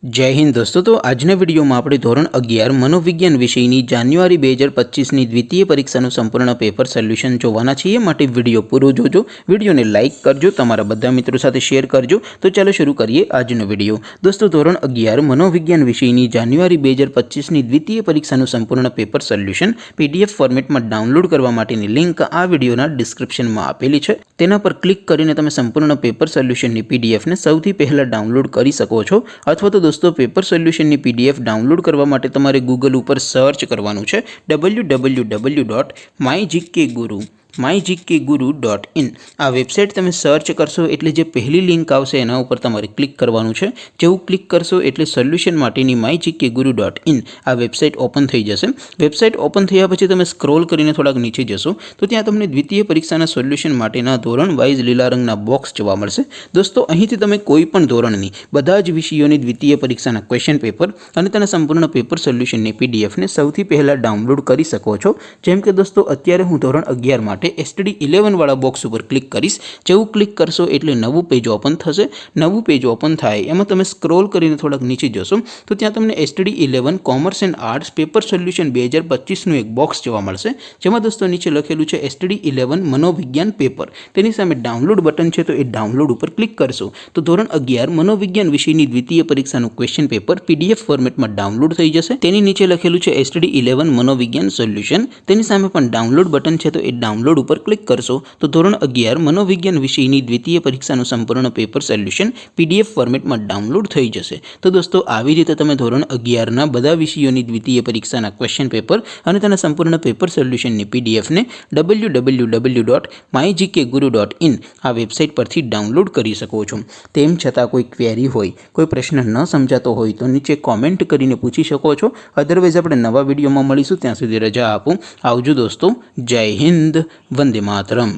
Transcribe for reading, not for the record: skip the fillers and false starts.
जय हिंद दोस्तों। तो આજના વિડીયોમાં આપણે ધોરણ 11 મનોવિજ્ઞાન વિષયની જાન્યુઆરી 2025ની દ્વિતીય પરીક્ષાનું સંપૂર્ણ પેપર સોલ્યુશન જોવાના છીએ। માટે વિડીયો પૂરો જોજો, વિડીયોને લાઇક કરજો, તમારા બધા મિત્રો સાથે શેર કરજો। તો ચાલો શરૂ કરીએ આજનો વિડીયો। દોસ્તો ધોરણ 11 મનોવિજ્ઞાન વિષયની જાન્યુઆરી 2025ની દ્વિતીય પરીક્ષાનું સંપૂર્ણ પેપર સોલ્યુશન પીડીએફ ફોર્મેટમાં ડાઉનલોડ કરવા માટેની લિંક આ વિડીયોના ડિસ્ક્રિપ્શનમાં આપેલી છે। તેના પર ક્લિક કરીને તમે સંપૂર્ણ પેપર સોલ્યુશનની પીડીએફને સૌથી પહેલા ડાઉનલોડ કરી શકો છો। અથવા તો दोस्तों पेपर सोल्यूशन की पीडीएफ डाउनलॉड करवा माटे तमारे गूगल पर सर्च करवानुं छे www.mygkguru.in आ वेबसाइट तमे सर्च करशो एटले जे पहली लिंक आवशे एना उपर तमारे क्लिक करवानुं छे। जेवुं क्लिक करशो एटले सोल्यूशन माटेनी mygkguru.in आ वेबसाइट ओपन थई जशे। वेबसाइट ओपन थया पछी तमे स्क्रॉल करीने थोड़ाक नीचे जशो तो त्यां तमने द्वितीय परीक्षाना सोल्यूशन माटेना धोरण वाइज लीला रंगना बॉक्स जोवा मळशे। दोस्तों અહીંથી તમે કોઈપણ ધોરણની બધા જ વિષયોની દ્વિતીય પરીક્ષાના ક્વેશ્ચન પેપર અને તેના સંપૂર્ણ પેપર સોલ્યુશનની પીડીએફને સૌથી પહેલા ડાઉનલોડ કરી શકો છો। જેમ કે દોસ્તો અત્યારે હું ધોરણ 11 માટે STD 11 વાળા બોક્સ ઉપર ક્લિક કરીશ। જેવું ક્લિક કરશો એટલે નવું પેજ ઓપન થશે। નવું પેજ ઓપન થાય એમાં તમે સ્ક્રોલ કરીને થોડાક નીચે જશો તો ત્યાં તમને STD 11 commerce and arts paper solution 2025 નું એક બોક્સ જોવા મળશે। જેમાં દોસ્તો નીચે લખેલું છે STD 11 મનોવિજ્ઞાન પેપર। તેની સામે ડાઉનલોડ બટન છે તો એ ડાઉનલોડ ઉપર ક્લિક કરશો તો ધોરણ 11 મનોવિજ્ઞાન વિષયની દ્વિતીય પરીક્ષાનું ક્વેશ્ચન પેપર PDF ફોર્મેટમાં ડાઉનલોડ થઈ જશે। તેની નીચે લખેલું છે STD 11 મનોવિજ્ઞાન સોલ્યુશન। તેની સામે પણ ડાઉનલોડ બટન છે તો એ ડાઉનલોડ ઉપર ક્લિક કરશો તો ધોરણ 11 મનોવિજ્ઞાન વિષયની દ્વિતીય પરીક્ષાનું સંપૂર્ણ પેપર સોલ્યુશન PDF ફોર્મેટમાં ડાઉનલોડ થઈ જશે। તો દોસ્તો આવી રીતે તમે ધોરણ 11 ના બધા વિષયોની દ્વિતીય પરીક્ષાના ક્વેશ્ચન પેપર અને તેના સંપૂર્ણ પેપર સોલ્યુશનની PDF ને www.mygkguru.in આ વેબસાઇટ પરથી ડાઉનલોડ કરી શકો છો। તેમ છતાં કોઈ ક્વેરી હોય, કોઈ પ્રશ્ન ન સમજાતો હોય તો નીચે કોમેન્ટ કરીને પૂછી શકો છો। અધરવાઇઝ આપણે નવા વિડીયોમાં મળીશું, ત્યાં સુધી રજા આપો। આવજો દોસ્તો, જય હિન્દ, વંદે માતરમ।